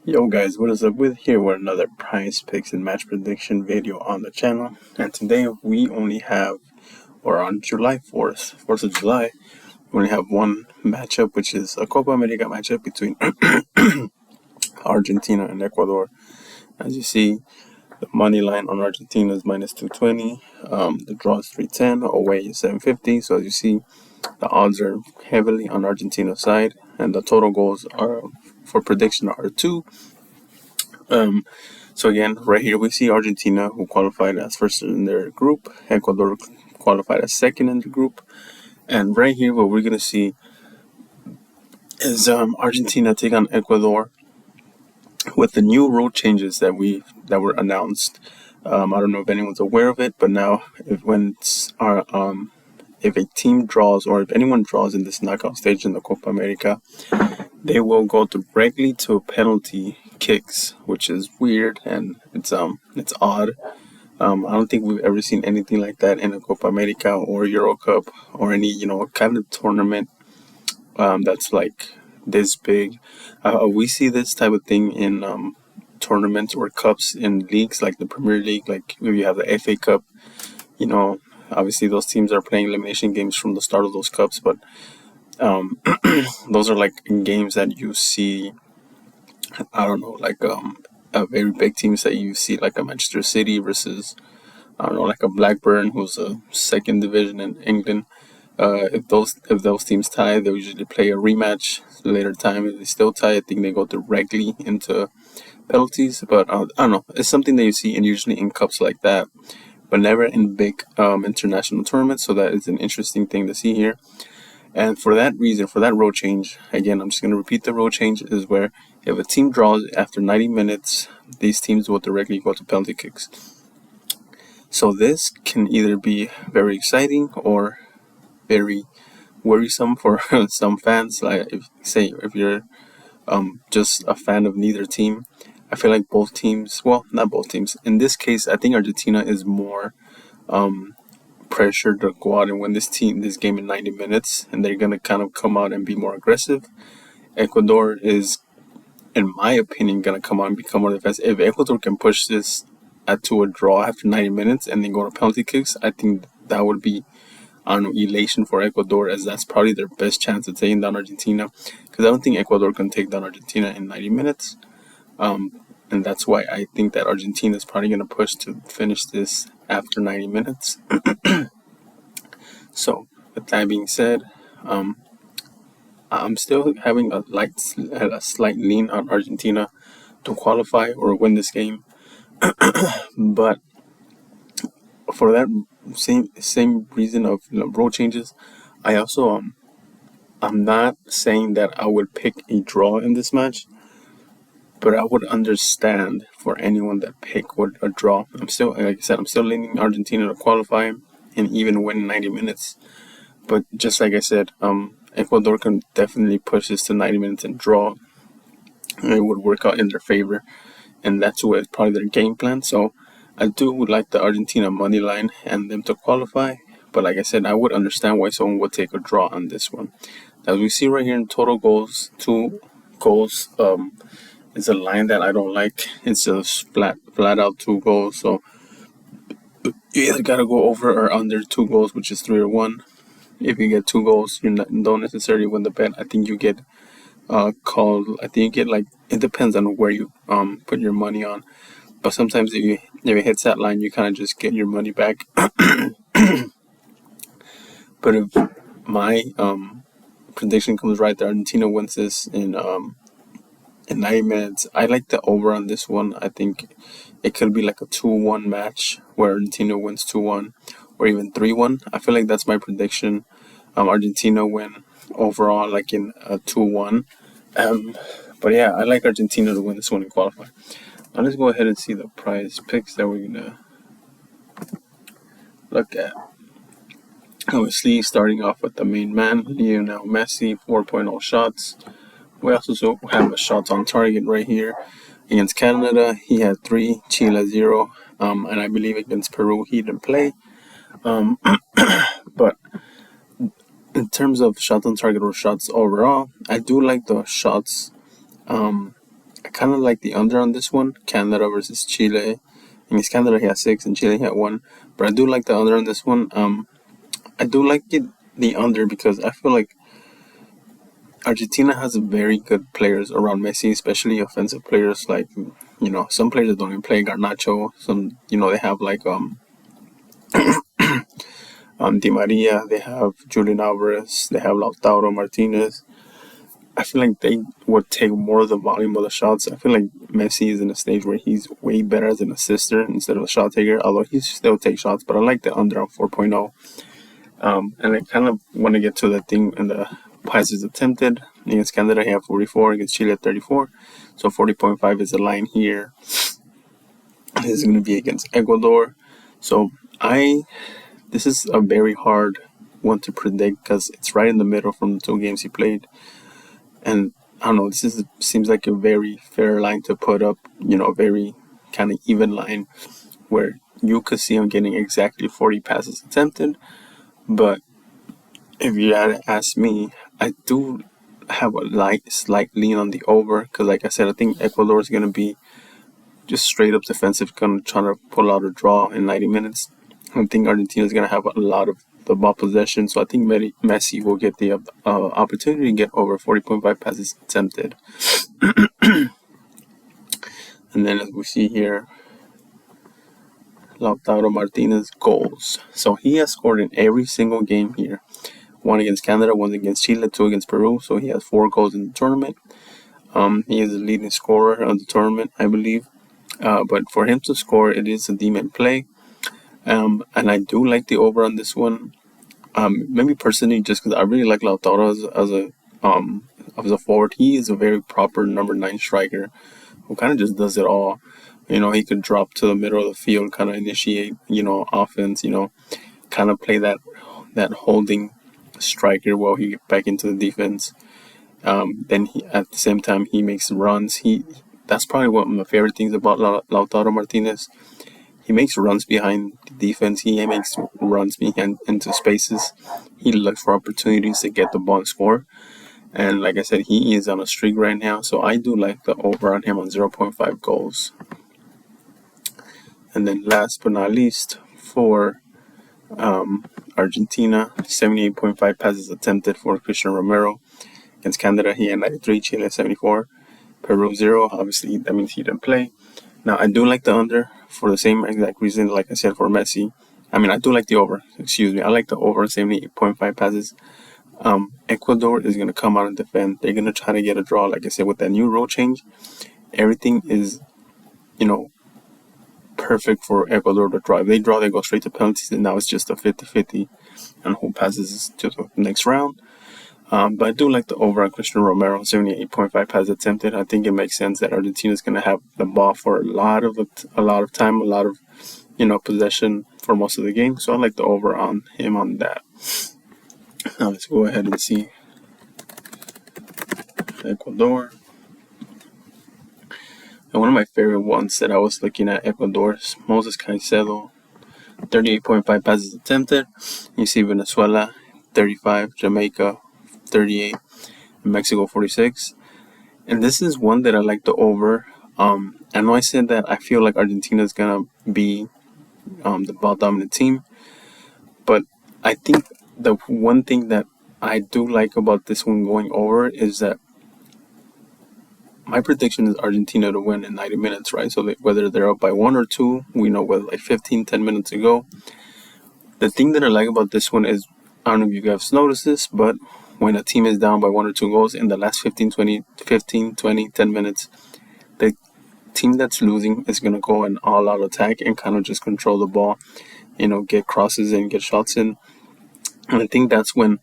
Yo guys, what is up? With here with another prize picks and match prediction video on the channel. And today we only have, or on July 4th, 4th of July, we only have one matchup, which is a Copa America matchup between Argentina and Ecuador. As you see, the money line on Argentina is minus 220. The draw is 310, away is 750. So as you see, the odds are heavily on Argentina's side, and the total goals are for prediction are 2. So again, right here we see Argentina, who qualified as first in their group. Ecuador qualified as second in the group. And right here, what we're gonna see is Argentina take on Ecuador with the new rule changes that were announced. I don't know if anyone's aware of it, but now if a team draws, or if anyone draws in this knockout stage in the Copa America, they will go directly to penalty kicks, which is weird and it's odd. I don't think we've ever seen anything like that in a Copa America or Euro Cup or any kind of tournament that's like this big. We see this type of thing in tournaments or cups in leagues like the Premier League, like if you have the FA Cup. Obviously those teams are playing elimination games from the start of those cups, but those are like games that you see. I don't know, like a very big teams that you see, like a Manchester City versus, I don't know, like a Blackburn, who's a second division in England. If those teams tie, they usually play a rematch later time. If they still tie, I think they go directly into penalties. But I don't know, it's something that you see, and usually in cups like that, but never in big international tournaments. So that is an interesting thing to see here. And for that reason, for that rule change, again, I'm just going to repeat the rule change, is where if a team draws after 90 minutes, these teams will directly go to penalty kicks. So this can either be very exciting or very worrisome for some fans. Like if you're just a fan of neither team, I feel like both teams, well, not both teams. In this case, I think Argentina is more pressure to go out and win this game in 90 minutes, and they're gonna kind of come out and be more aggressive. Ecuador is, in my opinion, gonna come out and become more defensive. If Ecuador can push this to a draw after 90 minutes and then go to penalty kicks, I think that would be elation for Ecuador, as that's probably their best chance of taking down Argentina. Because I don't think Ecuador can take down Argentina in 90 minutes, and that's why I think that Argentina is probably gonna push to finish this after 90 minutes. So, with that being said, I'm still having a slight lean on Argentina to qualify or win this game. But for that same reason of rule changes, I also I'm not saying that I would pick a draw in this match, but I would understand for anyone that pick a draw. Like I said, I'm still leaning Argentina to qualify and even win 90 minutes. But just like I said, Ecuador can definitely push this to 90 minutes and draw. It would work out in their favor, and that's what probably their game plan. So I would like the Argentina money line and them to qualify. But like I said, I would understand why someone would take a draw on this one. As we see right here in total goals, 2 goals. It's a line that I don't like. It's just flat out 2 goals. So you either gotta go over or under 2 goals, which is 3 or 1. If you get 2 goals, don't necessarily win the bet. I think you get called. I think you get, like, it depends on where you put your money on. But sometimes if it hits that line, you kind of just get your money back. But if my prediction comes right, that Argentina wins this in 90 minutes, I like the over on this one. I think it could be like a 2-1 match where Argentina wins 2-1 or even 3-1. I feel like that's my prediction. Argentina win overall, like in a 2-1. But yeah, I like Argentina to win this one and qualify. Now let's go ahead and see the prize picks that we're gonna look at. Obviously, starting off with the main man, Lionel Messi, 4.0 shots. We also have a shots on target right here. Against Canada, he had 3, Chile 0, and I believe against Peru he didn't play. But in terms of shots on target or shots overall, I do like the shots I kind of like the under on this one. Canada versus Chile. Against Canada, he had 6, and Chile had 1. But I do like the under on this one. I do like the under because I feel like Argentina has very good players around Messi, especially offensive players like, some players that don't even play. Garnacho. Some, they have like Di Maria. They have Julian Alvarez. They have Lautaro Martinez. I feel like they would take more of the volume of the shots. I feel like Messi is in a stage where he's way better as an assister instead of a shot taker, although he still takes shots. But I like the under on 4.0. And I kind of want to get to the thing in the passes attempted. Against Canada, he had 44. Against Chile, 34. So 40.5 is the line here. This is going to be against Ecuador. So this is a very hard one to predict because it's right in the middle from the 2 games he played. And I don't know, seems like a very fair line to put up, a very kind of even line where you could see him getting exactly 40 passes attempted. But if you had to ask me, I do have a slight lean on the over because, like I said, I think Ecuador is going to be just straight up defensive, going to try to pull out a draw in 90 minutes. I think Argentina is going to have a lot of the ball possession, so I think Messi will get the opportunity to get over 40.5 passes attempted. And then as we see here, Lautaro Martinez goals. So he has scored in every single game here. 1 against Canada, 1 against Chile, 2 against Peru. So he has 4 goals in the tournament. He is the leading scorer of the tournament, I believe. But for him to score, it is a demon play. And I do like the over on this one. Maybe personally, just because I really like Lautaro as a forward. He is a very proper number 9 striker who kind of just does it all. He could drop to the middle of the field, kind of initiate, offense. Kind of play that holding striker while he get back into the defense. Then at the same time he makes runs. That's probably one of my favorite things about Lautaro Martinez. He makes runs behind the defense. He makes runs behind into spaces. He looks for opportunities to get the ball and score. And like I said, he is on a streak right now. So I do like the over on him on 0.5 goals. And then last but not least, for Argentina, 78.5 passes attempted for Christian Romero. Against Canada, he had 93. Chile, 74. Peru, 0. Obviously, that means he didn't play. Now, I do like the under for the same exact reason, like I said, for Messi. I do like the over. I like the over 78.5 passes. Ecuador is going to come out and defend. They're going to try to get a draw. Like I said, with that new rule change, everything is, perfect for Ecuador to draw. If they draw, they go straight to penalties, and now it's just a 50-50 on who passes to the next round. But I do like the over on Christian Romero, 78.5 passes attempted. I think it makes sense that Argentina is going to have the ball for a lot of time, a lot of possession for most of the game. So I like the over on him on that. Now let's go ahead and see Ecuador. And one of my favorite ones that I was looking at Ecuador is Moses Caicedo, 38.5 passes attempted. You see Venezuela, 35, Jamaica, 38, Mexico, 46. And this is one that I like the over. I know I said that I feel like Argentina is going to be the ball dominant team. But I think the one thing that I do like about this one going over is that my prediction is Argentina to win in 90 minutes, right? So whether they're up by 1 or 2, we know with like 10 minutes to go. The thing that I like about this one is, I don't know if you guys noticed this, but when a team is down by 1 or 2 goals in the last 10 minutes, the team that's losing is going to go an all-out attack and kind of just control the ball, get crosses and get shots in. And I think that's when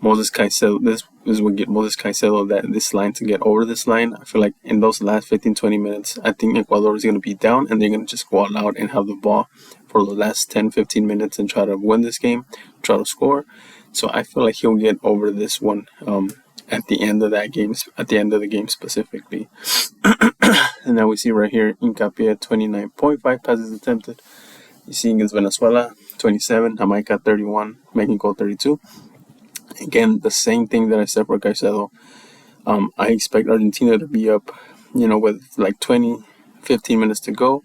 Moses Caicedo, this is what get Moses Caicedo this line to get over this line. I feel like in those last 20 minutes, I think Ecuador is going to be down and they're going to just go all out and have the ball for the last 10-15 minutes and try to win this game, try to score. So I feel like he'll get over this one at the end of the game specifically. And now we see right here, Hincapié, 29.5 passes attempted. You see against Venezuela, 27, Jamaica, 31, Mexico, 32. Again, the same thing that I said for Caicedo. I expect Argentina to be up with like 20, 15 minutes to go.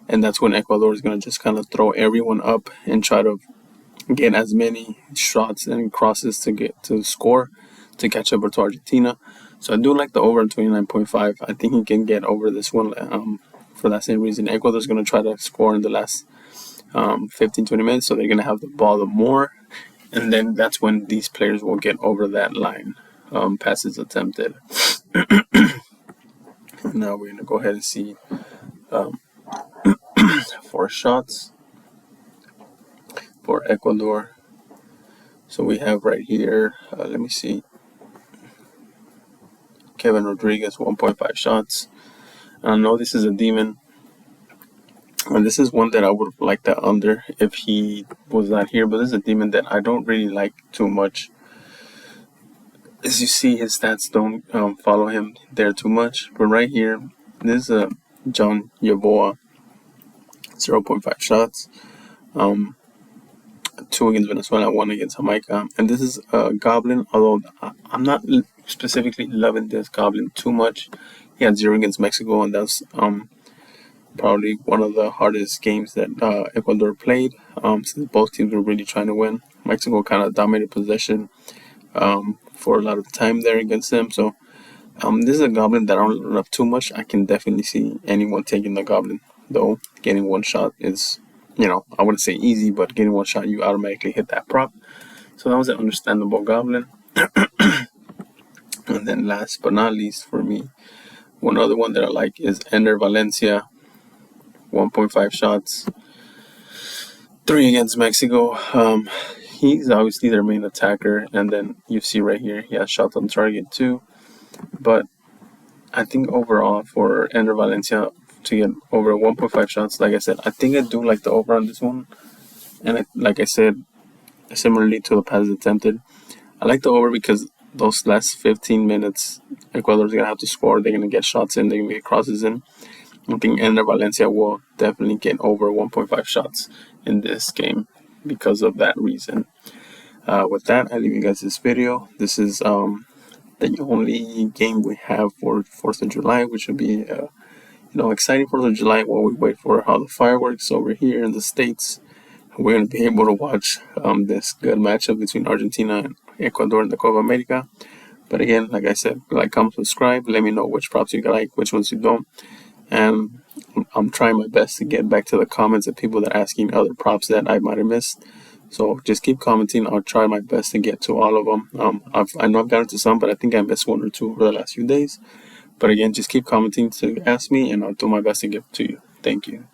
And that's when Ecuador is going to just kind of throw everyone up and try to get as many shots and crosses to get to score to catch up to Argentina. So I do like the over 29.5. I think he can get over this one for that same reason. Ecuador's going to try to score in the last 15, 20 minutes, so they're going to have the ball the more. And then that's when these players will get over that line. Passes attempted. Now we're going to go ahead and see 4 shots for Ecuador. So we have right here, let me see, Kevin Rodriguez, 1.5 shots. I know this is a demon. And this is one that I would have liked that under if he was not here. But this is a demon that I don't really like too much. As you see, his stats don't follow him there too much. But right here, this is a John Yeboah, 0.5 shots. 2 against Venezuela, 1 against Jamaica. And this is a Goblin, although I'm not specifically loving this Goblin too much. He had 0 against Mexico, and that's probably one of the hardest games that Ecuador played, since both teams were really trying to win. Mexico kind of dominated possession for a lot of time there against them. So this is a Goblin that I don't love too much. I can definitely see anyone taking the Goblin, though getting one shot is, I wouldn't say easy, but getting one shot, you automatically hit that prop. So that was an understandable Goblin. And then last but not least for me, one other one that I like is Ender Valencia, 1.5 shots, 3 against Mexico. He's obviously their main attacker, and then you see right here he has shots on target too. But I think overall for Ender Valencia to get over 1.5 shots, like I said, I think I do like the over on this one. And like I said, similarly to the passes attempted, I like the over because those last 15 minutes, Ecuador's going to have to score. They're going to get shots in. They're going to get crosses in. I think Ender Valencia will definitely get over 1.5 shots in this game because of that reason. With that, I leave you guys this video. This is the only game we have for 4th of July, which will be exciting 4th of July while we wait for how the fireworks over here in the States. We're going to be able to watch this good matchup between Argentina and Ecuador in the Copa America. But again, like I said, like, comment, subscribe. Let me know which props you like, which ones you don't. And I'm trying my best to get back to the comments of people that are asking other props that I might have missed. So just keep commenting. I'll try my best to get to all of them. I know I've gotten to some, but I think I missed 1 or 2 over the last few days. But again, just keep commenting to ask me, and I'll do my best to get to you. Thank you.